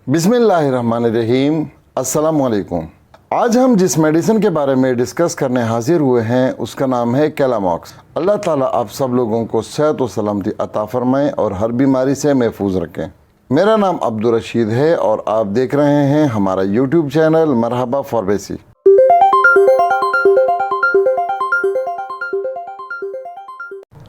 बिस्मिल्लाहिर्रहमानिर्रहीम। अस्सलाम वालेकुम। आज हम जिस मेडिसिन के बारे में डिस्कस करने हाजिर हुए हैं उसका नाम है केलामॉक्स। अल्लाह ताला आप सब लोगों को सेहत और सलामती अता फरमाएं और हर बीमारी से महफूज रखें। मेरा नाम अब्दुल रशीद है और आप देख रहे हैं हमारा यूट्यूब चैनल मरहबा फार्मेसी।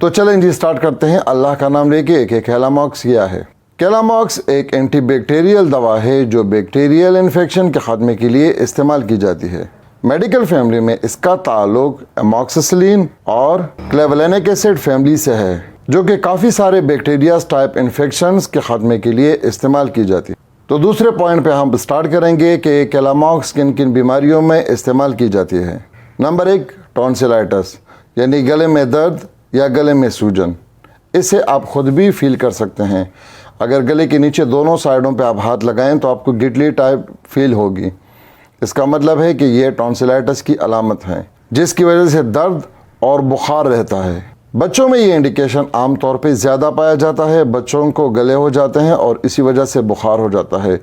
तो चलें जी, स्टार्ट करते हैं। अल्लाह का नाम लेके एक केलामॉक्स क्या है। केलामॉक्स एक एंटीबैक्टीरियल दवा है जो बैक्टीरियल इन्फेक्शन के खात्मे के लिए इस्तेमाल की जाती है। मेडिकल फैमिली में इसका ताल्लुक एमॉक्सिसिलिन और क्लेवलेनिक एसिड फैमिली से है, जो कि काफ़ी सारे बैक्टीरिया टाइप इन्फेक्शंस के खात्मे के लिए इस्तेमाल की जाती है। तो दूसरे पॉइंट पे हम स्टार्ट करेंगे कि केलामॉक्स किन किन बीमारियों में इस्तेमाल की जाती है। नंबर 1, टॉन्सिलाइटिस यानी गले में दर्द या गले में सूजन। इसे आप खुद भी फील कर सकते हैं। अगर गले के नीचे दोनों साइडों पे आप हाथ लगाएं तो आपको गिटली टाइप फील होगी। इसका मतलब है कि ये टॉन्सिलाइटिस की अलामत है, जिसकी वजह से दर्द और बुखार रहता है। बच्चों में ये इंडिकेशन आमतौर पे ज़्यादा पाया जाता है। बच्चों को गले हो जाते हैं और इसी वजह से बुखार हो जाता है।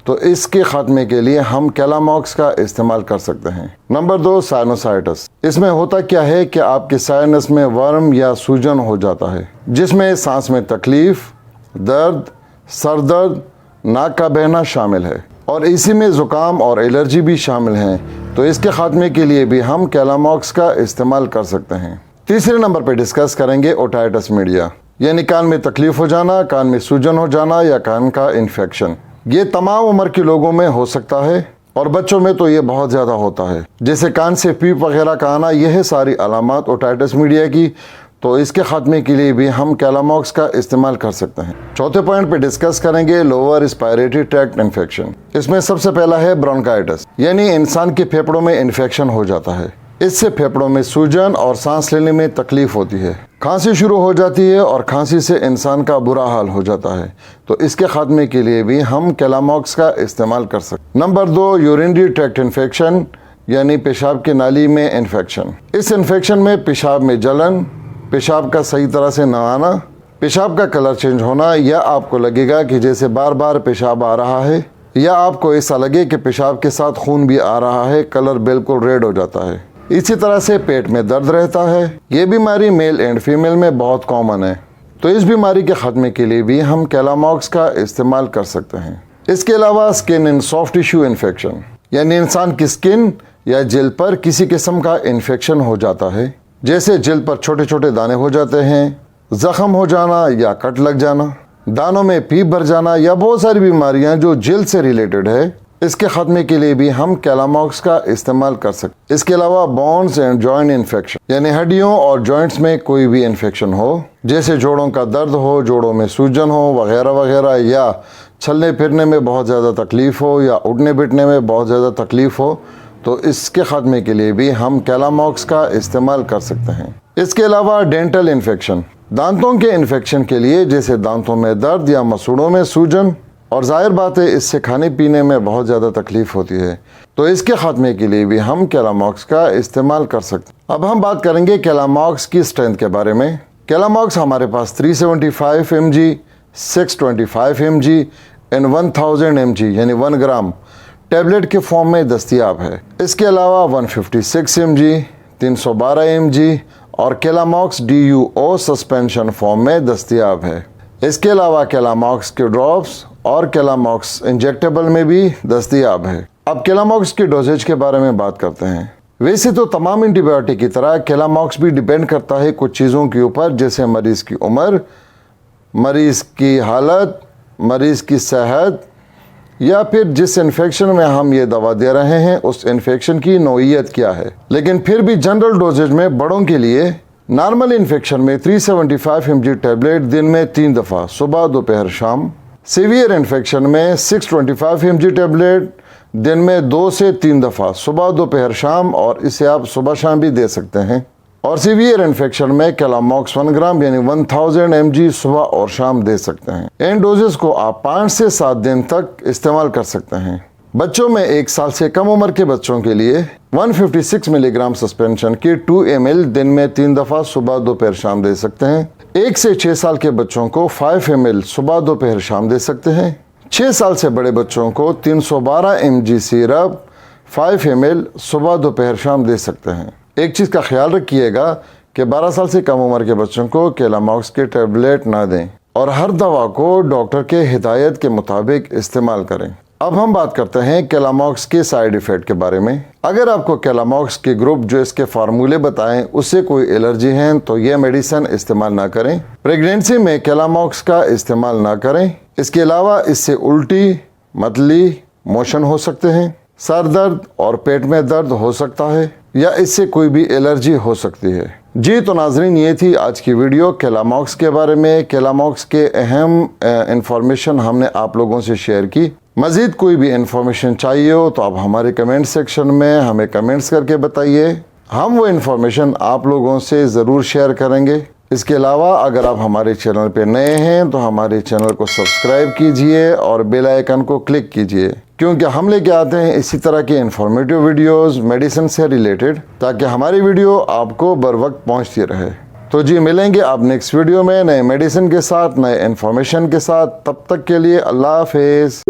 तो इसके खात्मे के लिए हम केलामॉक्स का इस्तेमाल कर सकते हैं। Number 2, sinusitis. इसमें होता क्या है कि आपके साइनस में वर्म या सूजन हो जाता है, जिसमें सांस में तकलीफ, दर्द, सर दर्द, नाक का बहना शामिल है और इसी में ज़ुकाम और एलर्जी भी शामिल हैं। तो इसके खात्मे के लिए भी हम केलामॉक्स का इस्तेमाल कर सकते हैं। तीसरे नंबर पर डिस्कस करेंगे ओटाइटिस मीडिया, यानी कान में तकलीफ हो जाना, कान में सूजन हो जाना या कान का इन्फेक्शन। ये तमाम उम्र के लोगों में हो सकता है और बच्चों में तो ये बहुत ज़्यादा होता है, जैसे कान से पीप वगैरह का आना। यह है सारी अलामत ओटाइटिस मीडिया की। तो इसके खात्मे के लिए भी हम केलामॉक्स का इस्तेमाल कर सकते हैं। चौथे पॉइंट पे डिस्कस करेंगे लोअर रिस्पायरेटरी ट्रैक्ट इन्फेक्शन। इसमें सबसे पहला है ब्रोंकाइटिस, यानी इंसान के फेफड़ों में इन्फेक्शन हो जाता है। इससे फेफड़ों में सूजन और सांस लेने में तकलीफ होती है। खांसी शुरू हो जाती है और खांसी से इंसान का बुरा हाल हो जाता है। तो इसके खात्मे के लिए भी हम केलामॉक्स का इस्तेमाल कर सकते हैं। नंबर 2, यूरिनरी ट्रैक्ट इन्फेक्शन, यानी पेशाब की नाली में इन्फेक्शन। इस इन्फेक्शन में पेशाब में जलन, पेशाब का सही तरह से न आना, पेशाब का कलर चेंज होना, या आपको लगेगा कि जैसे बार बार पेशाब आ रहा है, या आपको ऐसा लगे कि पेशाब के साथ खून भी आ रहा है, कलर बिल्कुल रेड हो जाता है। इसी तरह से पेट में दर्द रहता है। ये बीमारी मेल एंड फीमेल में बहुत कॉमन है। तो इस बीमारी के खात्मे के लिए भी हम केलामॉक्स का इस्तेमाल कर सकते हैं। इसके अलावा skin and soft tissue infection, यानी इंसान की स्किन या जेल पर किसी किस्म का इन्फेक्शन हो जाता है, जैसे जेल पर छोटे छोटे दाने हो जाते हैं, जख्म हो जाना या कट लग जाना, दानों में पीप भर जाना, या बहुत सारी बीमारियां जो जेल से रिलेटेड है। इसके खात्मे के लिए भी हम केलामॉक्स का इस्तेमाल कर सकते। इसके अलावा बोन्स एंड जॉइंट इन्फेक्शन, यानी हड्डियों और जॉइंट्स में कोई भी इन्फेक्शन हो, जैसे जोड़ों का दर्द हो, जोड़ों में सूजन हो वगैरह वगैरह, या चलने फिरने में बहुत ज़्यादा तकलीफ हो, या उठने बैठने में बहुत ज़्यादा तकलीफ हो, तो इसके खात्मे के लिए भी हम केलामॉक्स का इस्तेमाल कर सकते हैं। इसके अलावा डेंटल इन्फेक्शन, दांतों के इन्फेक्शन के लिए, जैसे दांतों में दर्द या मसूड़ों में सूजन, और जाहिर बात है इससे खाने पीने में बहुत ज़्यादा तकलीफ होती है। तो इसके खात्मे के लिए भी हम केलामॉक्स का इस्तेमाल कर सकते हैं। अब हम बात करेंगे केलामॉक्स की स्ट्रेंथ के बारे में। केलामॉक्स हमारे पास 375 mg, 625 mg एंड 1000 mg यानी 1 ग्राम टैबलेट के फॉर्म में दस्तयाब है। इसके अलावा 156 mg, 312 mg और केलामॉक्स DUO सस्पेंशन फॉर्म में दस्तयाब है। इसके अलावा केलामॉक्स के ड्रॉप्स और केलामॉक्स इंजेक्टेबल में भी दस्तयाब है। अब केलामॉक्स की डोजेज के बारे में बात करते हैं। वैसे तो तमाम एंटीबायोटिक की तरह केलामॉक्स भी डिपेंड करता है कुछ चीज़ों के ऊपर, जैसे मरीज़ की उम्र, मरीज़ की हालत, मरीज़ की सेहत, या फिर जिस इन्फेक्शन में हम ये दवा दे रहे हैं उस इन्फेक्शन की नौइयत क्या है। लेकिन फिर भी जनरल डोजेज में बड़ों के लिए नॉर्मल इन्फेक्शन में 375 mg टैबलेट दिन में 3 दफ़ा, सुबह दोपहर शाम। सीवियर इन्फेक्शन में 625 mg टैबलेट दिन में 2 से 3 दफ़ा, सुबह दोपहर शाम, और इसे आप सुबह शाम भी दे सकते हैं। और सीवियर इन्फेक्शन में केलामॉक्स 1 ग्राम यानी 1000 mg सुबह और शाम दे सकते हैं। इन डोजेस को आप 5 से 7 दिन तक इस्तेमाल कर सकते हैं। बच्चों में 1 साल से कम उम्र के बच्चों के लिए 156 मिलीग्राम सस्पेंशन की 2 ml दिन में 3 दफ़ा सुबह दोपहर शाम दे सकते हैं। 1 से 6 साल के बच्चों को 5 ml सुबह दोपहर शाम दे सकते हैं। 6 साल से बड़े बच्चों को 312 mg सिरप 5 ml सुबह दोपहर शाम दे सकते हैं। एक चीज़ का ख्याल रखिएगा कि 12 साल से कम उम्र के बच्चों को केलामॉक्स के टैबलेट ना दें और हर दवा को डॉक्टर के हिदायत के मुताबिक इस्तेमाल करें। अब हम बात करते हैं केलामॉक्स के साइड इफ़ेक्ट के बारे में। अगर आपको केलामॉक्स के ग्रुप जो इसके फार्मूले बताएं उससे कोई एलर्जी है तो यह मेडिसिन इस्तेमाल ना करें। प्रेगनेंसी में केलामॉक्स का इस्तेमाल ना करें। इसके अलावा इससे उल्टी, मतली, मोशन हो सकते हैं, सर दर्द और पेट में दर्द हो सकता है या इससे कोई भी एलर्जी हो सकती है। जी तो नाजरीन, ये थी आज की वीडियो केलामॉक्स के बारे में। केलामॉक्स के अहम इंफॉर्मेशन हमने आप लोगों से शेयर की। मज़ीद कोई भी इंफॉर्मेशन चाहिए हो तो आप हमारे कमेंट सेक्शन में हमें कमेंट्स करके बताइए। हम वो इंफॉर्मेशन आप लोगों से ज़रूर शेयर करेंगे। इसके अलावा अगर आप हमारे चैनल पे नए हैं तो हमारे चैनल को सब्सक्राइब कीजिए और बेल आइकन को क्लिक कीजिए, क्योंकि हम लेके आते हैं इसी तरह के इंफॉर्मेटिव वीडियोस मेडिसिन से रिलेटेड, ताकि हमारी वीडियो आपको बर वक्त पहुँचती रहे। तो जी मिलेंगे आप नेक्स्ट वीडियो में नए मेडिसिन के साथ, नए इंफॉर्मेशन के साथ। तब तक के लिए अल्लाह हाफिज़।